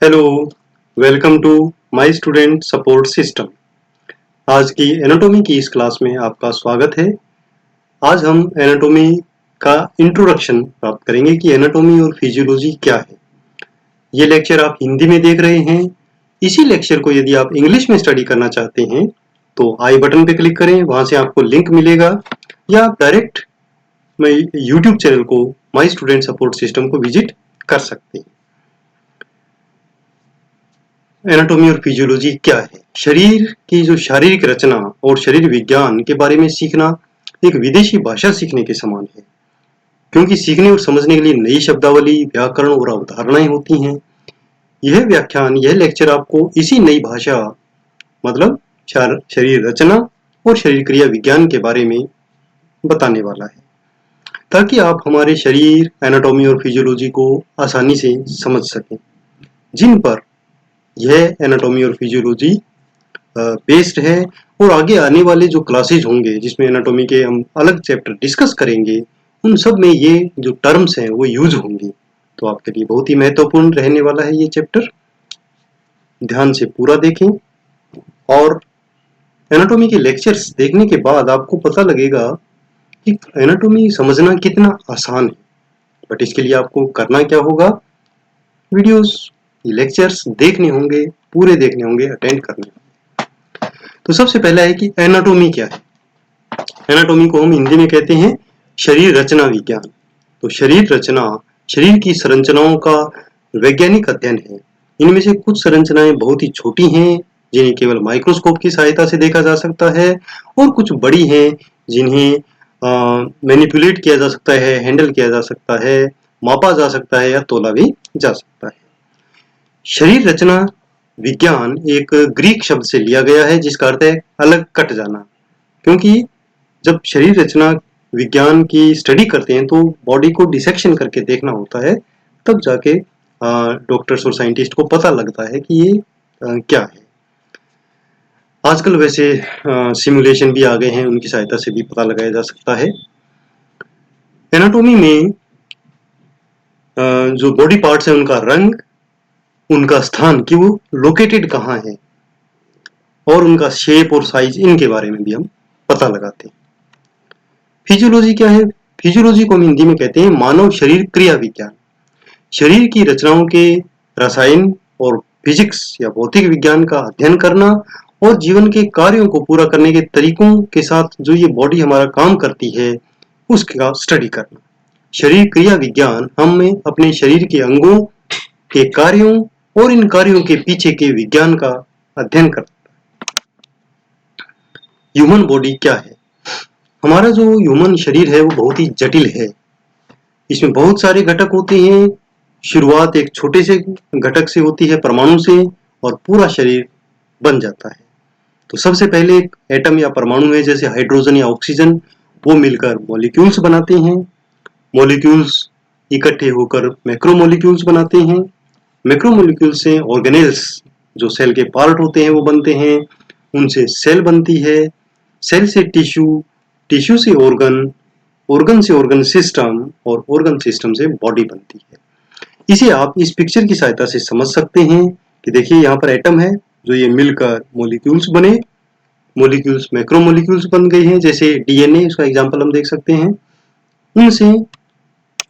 Hello, welcome to my student support system. आज की anatomy की इस क्लास में आपका स्वागत है। आज हम एनाटॉमी का इंट्रोडक्शन प्राप्त करेंगे कि एनाटॉमी और फिजियोलॉजी क्या है। ये लेक्चर आप हिंदी में देख रहे हैं। इसी लेक्चर को यदि आप इंग्लिश में स्टडी करना चाहते हैं तो आई बटन पे क्लिक करें, वहां से आपको लिंक मिलेगा, या आप डायरेक्ट यूट्यूब चैनल को माय स्टूडेंट सपोर्ट सिस्टम को विजिट कर सकते हैं। एनाटॉमी और फिजियोलॉजी क्या है? शरीर की जो शारीरिक रचना और शरीर विज्ञान के बारे में सीखना एक विदेशी भाषा सीखने के समान है, क्योंकि सीखने और समझने के लिए नई शब्दावली, व्याकरण और अवधारणाएं होती हैं। यह लेक्चर आपको इसी नई भाषा मतलब शरीर रचना और शरीर क्रिया विज्ञान के बारे में बताने वाला है, ताकि आप हमारे शरीर, एनाटॉमी और फिजियोलॉजी को आसानी से समझ सकें, जिन पर यह एनाटॉमी और फिजियोलॉजी बेस्ड है। और आगे आने वाले जो क्लासेज होंगे जिसमें एनाटॉमी के हम अलग चैप्टर डिस्कस करेंगे, उन सब में ये जो टर्म्स हैं वो यूज होंगी, तो आपके लिए बहुत ही महत्वपूर्ण रहने वाला है ये चैप्टर। ध्यान से पूरा देखें, और एनाटॉमी के लेक्चर्स देखने के बाद आपको पता लगेगा कि एनाटॉमी समझना कितना आसान है। बट इसके लिए आपको करना क्या होगा? वीडियोस, लेक्चर्स देखने होंगे, पूरे देखने होंगे, अटेंड करने होंगे। तो सबसे पहला है कि एनाटॉमी क्या है। एनाटॉमी को हम हिंदी में कहते हैं शरीर रचना विज्ञान। तो शरीर रचना शरीर की संरचनाओं का वैज्ञानिक अध्ययन है। इनमें से कुछ संरचनाएं बहुत ही छोटी हैं, जिन्हें केवल माइक्रोस्कोप की सहायता से देखा जा सकता है, और कुछ बड़ी हैं जिन्हें मैनिपुलेट किया जा सकता है, हैंडल किया जा सकता है, मापा जा सकता है या तोला भी जा सकता है। शरीर रचना विज्ञान एक ग्रीक शब्द से लिया गया है, जिसका अर्थ है अलग कट जाना। क्योंकि जब शरीर रचना विज्ञान की स्टडी करते हैं तो बॉडी को डिसेक्शन करके देखना होता है, तब जाके डॉक्टर्स और साइंटिस्ट को पता लगता है कि ये क्या है। आजकल वैसे सिमुलेशन भी आ गए हैं, उनकी सहायता से भी पता लगाया जा सकता है। एनाटॉमी में जो बॉडी पार्ट्स हैं उनका रंग, उनका स्थान कि वो लोकेटेड कहाँ है, और उनका शेप और साइज, इनके बारे में भी हम पता लगाते हैं। फिजियोलॉजी क्या है? फिजियोलॉजी को हम हिंदी में कहते हैं मानव शरीर क्रिया विज्ञान। शरीर की रचनाओं के रसायन और फिजिक्स या भौतिक विज्ञान का अध्ययन करना, और जीवन के कार्यों को पूरा करने के तरीकों के साथ जो ये बॉडी हमारा काम करती है उसका स्टडी करना। शरीर क्रिया विज्ञान हमें अपने शरीर के अंगों के कार्यों और इन कार्यों के पीछे के विज्ञान का अध्ययन करता है। ह्यूमन बॉडी क्या है? हमारा जो ह्यूमन शरीर है वो बहुत ही जटिल है। इसमें बहुत सारे घटक होते हैं। शुरुआत एक छोटे से घटक से होती है, परमाणु से, और पूरा शरीर बन जाता है। तो सबसे पहले एक एटम या परमाणु है, जैसे हाइड्रोजन या ऑक्सीजन, वो मिलकर मॉलिक्यूल्स बनाते हैं। मॉलिक्यूल्स इकट्ठे होकर मैक्रोमोलिक्यूल्स बनाते हैं। मैक्रोमोलिक्यूल्स से ऑर्गेनेल्स, जो सेल के पार्ट होते हैं, वो बनते हैं। उनसे सेल बनती है, सेल से टिश्यू, टिश्यू से ऑर्गन, ऑर्गन से ऑर्गन सिस्टम, और ऑर्गन सिस्टम से बॉडी बनती है। इसे आप इस पिक्चर की सहायता से समझ सकते हैं कि देखिए यहाँ पर एटम है, जो ये मिलकर मॉलिक्यूल्स बने, मॉलिक्यूल्स मैक्रोमोलिक्यूल्स बन गए हैं। जैसे डीएनए, उसका एग्जांपल हम देख सकते हैं। उनसे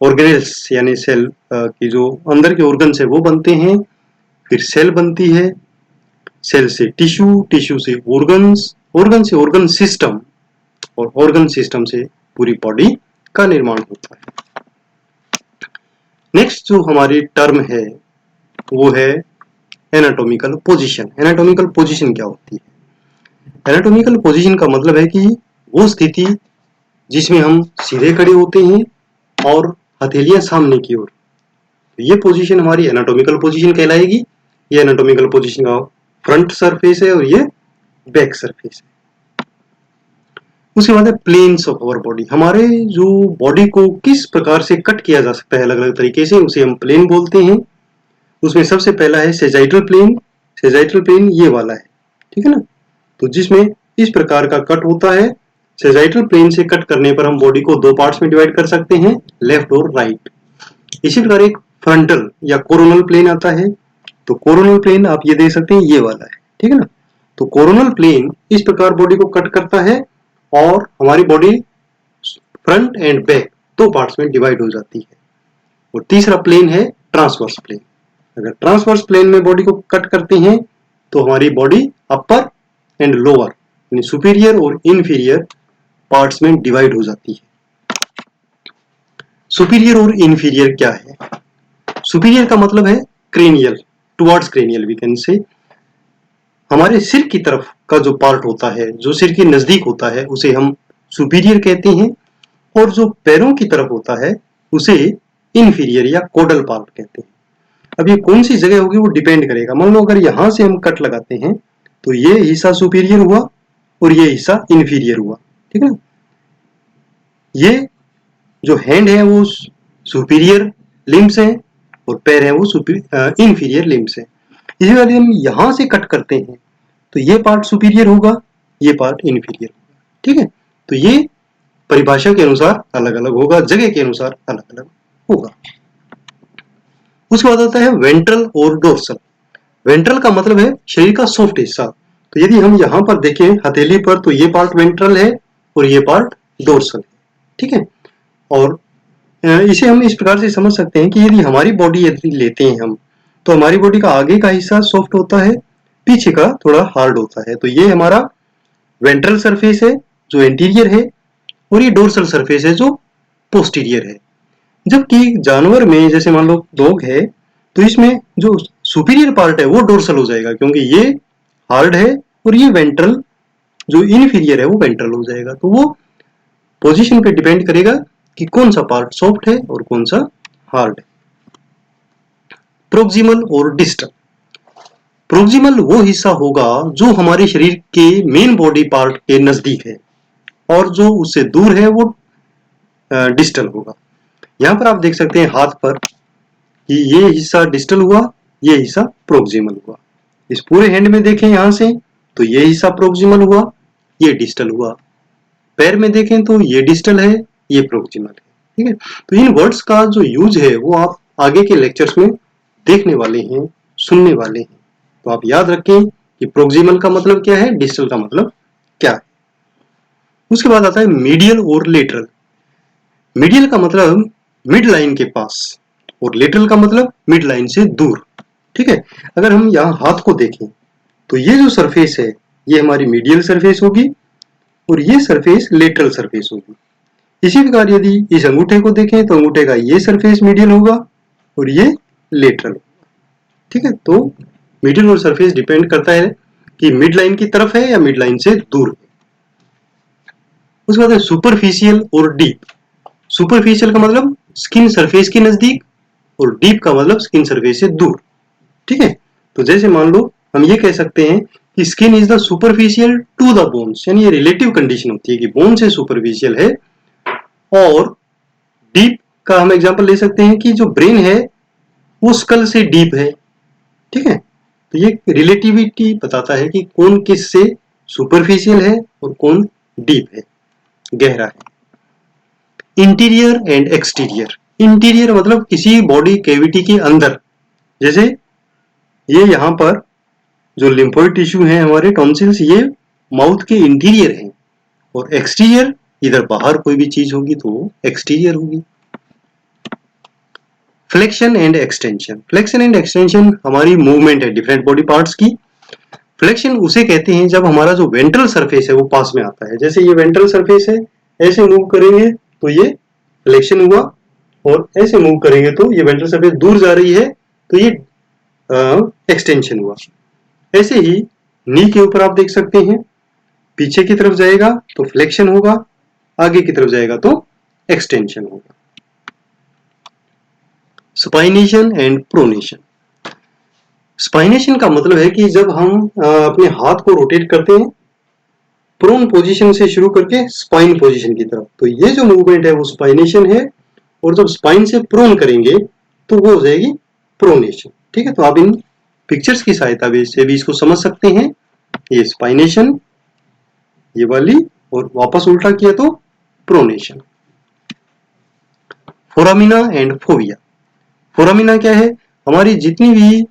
ऑर्गेनेल्स यानी सेल की जो अंदर के ऑर्गन्स है वो बनते हैं। फिर सेल बनती है, सेल से टिश्यू, टिश्यू से ऑर्गन्स, ऑर्गन से ऑर्गन सिस्टम, और ऑर्गन सिस्टम से पूरी बॉडी का निर्माण होता है। नेक्स्ट जो हमारी टर्म है वो है एनाटॉमिकल पोजीशन। एनाटॉमिकल पोजीशन क्या होती है? एनाटॉमिकल पोजीशन का मतलब है कि वो स्थिति जिसमें हम सीधे खड़े होते हैं और हथेलियां सामने की ओर, ये पोजीशन हमारी एनाटॉमिकल पोजीशन कहलाएगी। ये एनाटॉमिकल पोजीशन का फ्रंट सरफेस है और ये बैक सरफेस है। उसके बाद है प्लेन्स ऑफ आवर बॉडी। हमारे जो बॉडी को किस प्रकार से कट किया जा सकता है अलग अलग तरीके से, उसे हम प्लेन बोलते हैं। उसमें सबसे पहला है सेजाइटल प्लेन। सेजाइटल प्लेन ये वाला है, ठीक है ना। तो जिसमें इस प्रकार का कट होता है। सेजाइटल प्लेन से कट करने पर हम बॉडी को दो पार्ट्स में डिवाइड कर सकते हैं, लेफ्ट और राइट। इसी प्रकार एक फ्रंटल या कोरोनल प्लेन आता है। तो कोरोनल प्लेन आप ये देख सकते हैं, ये वाला है, ठीक है ना। तो कोरोनल प्लेन इस प्रकार बॉडी को कट करता है और हमारी बॉडी फ्रंट एंड बैक दो पार्ट्स में डिवाइड हो जाती है। और तीसरा प्लेन है ट्रांसवर्स प्लेन। अगर ट्रांसवर्स प्लेन में बॉडी को कट करते हैं तो हमारी बॉडी अपर एंड लोअर यानी सुपीरियर और इन्फीरियर पार्ट्स में डिवाइड हो जाती है। सुपीरियर और इन्फीरियर क्या है? सुपीरियर का मतलब है cranial, towards cranial we can say. हमारे सिर की तरफ का जो पार्ट होता है, जो सिर के नजदीक होता है, उसे हम सुपीरियर कहते हैं। और जो पैरों की तरफ होता है उसे इन्फीरियर या कोडल पार्ट कहते हैं। अब ये कौन सी जगह होगी वो डिपेंड करेगा। मान लो अगर यहां से हम कट लगाते हैं तो ये हिस्सा सुपीरियर हुआ और ये हिस्सा इन्फीरियर हुआ, ठीक है। ये जो हैंड है वो सुपीरियर लिम्स है और पैर है वो इन्फीरियर लिम्स है। इसी वजह हम यहां से कट करते हैं तो ये पार्ट सुपीरियर होगा, ये पार्ट इन्फीरियर होगा, ठीक है। तो ये परिभाषा के अनुसार अलग अलग होगा, जगह के अनुसार अलग अलग होगा। उसके बाद आता है वेंट्रल और डोर्सल। वेंट्रल का मतलब है शरीर का सॉफ्ट हिस्सा। तो यदि हम यहां पर देखें हथेली पर तो ये पार्ट वेंट्रल है और ये पार्ट डोर्सल है, ठीक है। और इसे हम इस प्रकार से समझ सकते हैं कि यदि हमारी बॉडी यदि लेते हैं हम तो हमारी बॉडी का आगे का हिस्सा सॉफ्ट होता है, पीछे का थोड़ा हार्ड होता है। तो ये हमारा वेंट्रल सरफेस है जो एंटीरियर है और ये डोर्सल सरफेस है जो पोस्टीरियर है। जबकि जानवर में जैसे मान लो डॉग है तो इसमें जो सुपीरियर पार्ट है वो डोर्सल हो जाएगा क्योंकि ये हार्ड है और ये वेंट्रल जो इनफीरियर है वो वेंट्रल हो जाएगा। तो वो पोजीशन पे डिपेंड करेगा कि कौन सा पार्ट सॉफ्ट है और कौन सा हार्ड है। प्रोक्सिमल और डिस्टल। प्रोक्सिमल वो हिस्सा होगा जो हमारे शरीर के मेन बॉडी पार्ट के नजदीक है और जो उससे दूर है वो डिस्टल होगा। यहां पर आप देख सकते हैं हाथ पर कि ये हिस्सा डिस्टल हुआ, ये हिस्सा प्रोक्सिमल हुआ। इस पूरे हैंड में देखें यहां से तो ये हिस्सा प्रोक्सिमल हुआ, ये डिस्टल हुआ। पैर में देखें तो ये डिस्टल है, ये प्रोक्सिमल है, ठीक है। तो इन वर्ड्स का जो यूज है वो आप आगे के लेक्चर्स में देखने वाले हैं, सुनने वाले हैं। तो आप याद रखें कि प्रोक्सिमल का मतलब क्या है, डिस्टल का मतलब क्या है। उसके बाद आता है मीडियल और लेटरल। मीडियल का मतलब मिड लाइन के पास और लेटरल का मतलब मिड लाइन से दूर, ठीक है। अगर हम यहाँ हाथ को देखें तो ये जो सरफेस है ये हमारी मीडियल सरफेस होगी और ये सरफेस लेटरल सरफेस होगी। इसी प्रकार यदि इस अंगूठे को देखें तो अंगूठे का ये सरफेस मीडियल होगा और ये लेटरल होगा, ठीक है। तो मीडियल और सरफेस डिपेंड करता है कि मिड लाइन की तरफ है या मिड लाइन से दूर है। उसके बाद सुपरफिशियल और डीप। सुपरफिशियल का मतलब स्किन सरफेस के नजदीक और डीप का मतलब स्किन सरफेस से दूर, ठीक है। तो जैसे मान लो हम ये कह सकते हैं कि skin is the superficial to the bones, यानी ये रिलेटिव कंडीशन होती है कि बोन से सुपरफिशियल है। और डीप का हम एग्जांपल ले सकते हैं कि जो ब्रेन है वो स्कल से डीप है, ठीक है। तो ये रिलेटिविटी बताता है कि कौन किस से सुपरफिशियल है और कौन डीप है, गहरा है। Interior and exterior. इंटीरियर मतलब किसी बॉडी कैविटी के अंदर, जैसे ये यहां पर जो लिम्फोइड टिश्यू है हमारे टॉन्सिल्स, ये माउथ के इंटीरियर हैं। और एक्सटीरियर इधर बाहर कोई भी चीज होगी तो एक्सटीरियर होगी। Flexion and extension. Flexion and extension हमारी मूवमेंट है डिफरेंट बॉडी पार्ट्स की। फ्लेक्शन उसे कहते हैं जब हमारा जो वेंट्रल सरफेस है वो पास में आता है। जैसे ये वेंट्रल सरफेस है, ऐसे मूव करेंगे तो ये फ्लेक्शन हुआ और ऐसे मूव करेंगे तो ये वेंट्रल सरफेस दूर जा रही है तो ये एक्सटेंशन हुआ। ऐसे ही नी के ऊपर आप देख सकते हैं, पीछे की तरफ जाएगा तो फ्लेक्शन होगा, आगे की तरफ जाएगा तो एक्सटेंशन होगा। स्पाइनेशन एंड प्रोनेशन। स्पाइनेशन का मतलब है कि जब हम अपने हाथ को रोटेट करते हैं प्रोन पोजीशन से शुरू करके स्पाइन पोजीशन की तरफ, तो ये जो मूवमेंट है वो स्पाइनेशन है। और जब स्पाइन से प्रोन करेंगे तो वो हो जाएगी प्रोनेशन, ठीक है। तो आप इन पिक्चर्स की सहायता से भी इसको समझ सकते हैं। ये स्पाइनेशन ये वाली और वापस उल्टा किया तो pronation. Foramina and phobia. Foramina क्या है, हमारी जितनी भी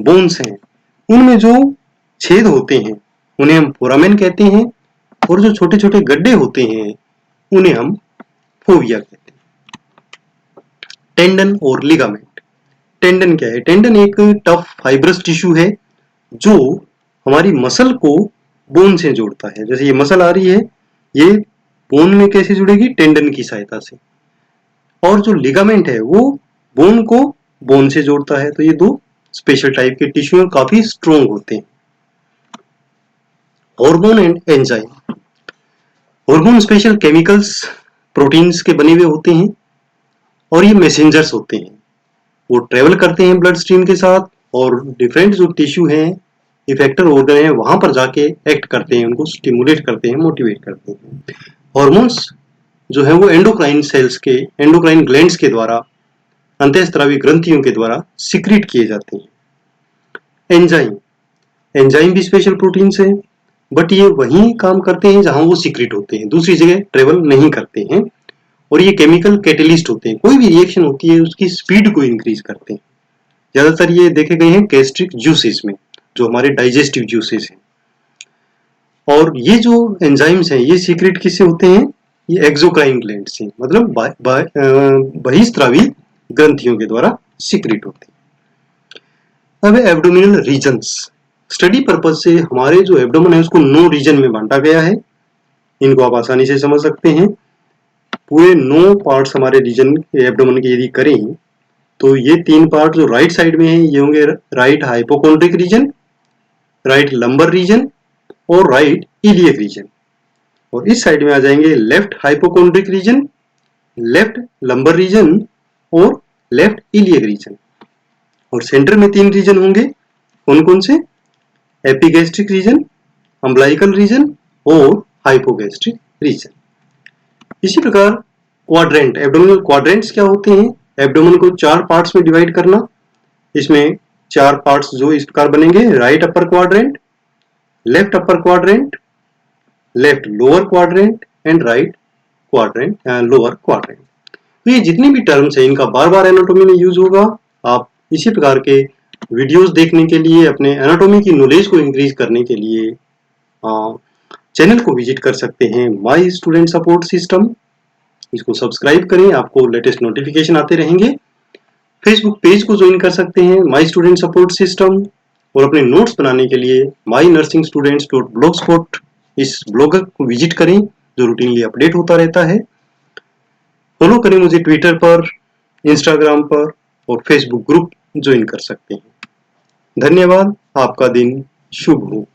बोन्स हैं उनमें जो छेद होते हैं उन्हें हम फोरामेन कहते हैं, और जो छोटे छोटे गड्ढे होते हैं उन्हें हम फोविया कहते हैं। टेंडन और लिगामेंट। टेंडन क्या है? टेंडन एक टफ फाइब्रस टिश्यू है जो हमारी मसल को बोन से जोड़ता है। जैसे ये मसल आ रही है, ये बोन में कैसे जुड़ेगी? टेंडन की सहायता से। और जो लिगामेंट है वो बोन को बोन से जोड़ता है। तो ये दो स्पेशल टाइप के टिश्यू काफी स्ट्रोंग होते हैं। Hormone and enzyme. Hormone special chemicals proteins के बने हुए होते हैं और ये मैसेंजर्स होते हैं। वो ट्रेवल करते हैं ब्लड स्ट्रीम के साथ और डिफरेंट जो टिश्यू हैं, इफेक्टर ऑर्गन है, वहां पर जाके एक्ट करते हैं, उनको स्टिमुलेट करते हैं, मोटिवेट करते हैं। हार्मोन्स जो है वो एंडोक्राइन सेल्स के, एंडोक्राइन ग्लैंड्स के द्वारा, अंतःस्रावी ग्रंथियों के द्वारा सिक्रीट किए जाते हैं। एंजाइम। एंजाइम भी स्पेशल प्रोटीन्स हैं, बट ये वहीं काम करते हैं जहां वो सिक्रीट होते हैं, दूसरी जगह ट्रेवल नहीं करते हैं। और ये केमिकल कैटेलिस्ट होते हैं, कोई भी रिएक्शन होती है उसकी स्पीड को इंक्रीज करते हैं। ज्यादातर ये देखे गए हैं गैस्ट्रिक जूसेस में, जो हमारे डाइजेस्टिव जूसेस हैं। और ये जो एंजाइम्स हैं ये सीक्रेट किससे होते हैं? ये एक्सोक्राइन ग्लैंड से, मतलब बहिस्रावी ग्रंथियों के द्वारा सीक्रेट होते हैं। अब एब्डोमिनल रीजन्स। स्टडी पर्पज से हमारे जो एब्डोमेन है उसको 9 रीजन में बांटा गया है। इनको आप आसानी से समझ सकते हैं। पूरे 9 पार्ट्स हमारे रीजन एब्डोमेन के यदि करें तो ये 3 पार्ट जो राइट साइड में है ये होंगे right hypochondriac region, right lumbar region और राइट इलियक रीजन। और इस साइड में आ जाएंगे left hypochondriac region, left lumbar region और लेफ्ट इलियक रीजन। और सेंटर में 3 रीजन होंगे, कौन कौन से? एपिगैस्ट्रिक रीजन, अम्बलाइकल रीजन और हाइपोगैस्ट्रिक रीजन। इसी प्रकार क्वाड्रेंट, एब्डोमिनल क्वाड्रेंट्स क्या होते हैं? एब्डोमेन को 4 पार्ट्स में डिवाइड करना। इसमें 4 पार्ट्स जो इस प्रकार बनेंगे: right upper quadrant, left upper quadrant, left lower quadrant and right quadrant, lower quadrant. तो ये जितनी भी टर्म्स है इनका बार बार एनाटॉमी में यूज होगा। आप इसी प्रकार के वीडियोस देखने के लिए, अपने एनाटॉमी की नॉलेज को इंक्रीज करने के लिए चैनल को विजिट कर सकते हैं, माई स्टूडेंट सपोर्ट सिस्टम। इसको सब्सक्राइब करें, आपको लेटेस्ट नोटिफिकेशन आते रहेंगे। फेसबुक पेज को ज्वाइन कर सकते हैं, माई स्टूडेंट सपोर्ट सिस्टम। और अपने नोट्स बनाने के लिए mynursingstudents.blogspot इस ब्लॉग को विजिट करें जो रूटीनली अपडेट होता रहता है। फॉलो करें मुझे ट्विटर पर, इंस्टाग्राम पर और फेसबुक ग्रुप ज्वाइन कर सकते हैं। धन्यवाद। आपका दिन शुभ हो।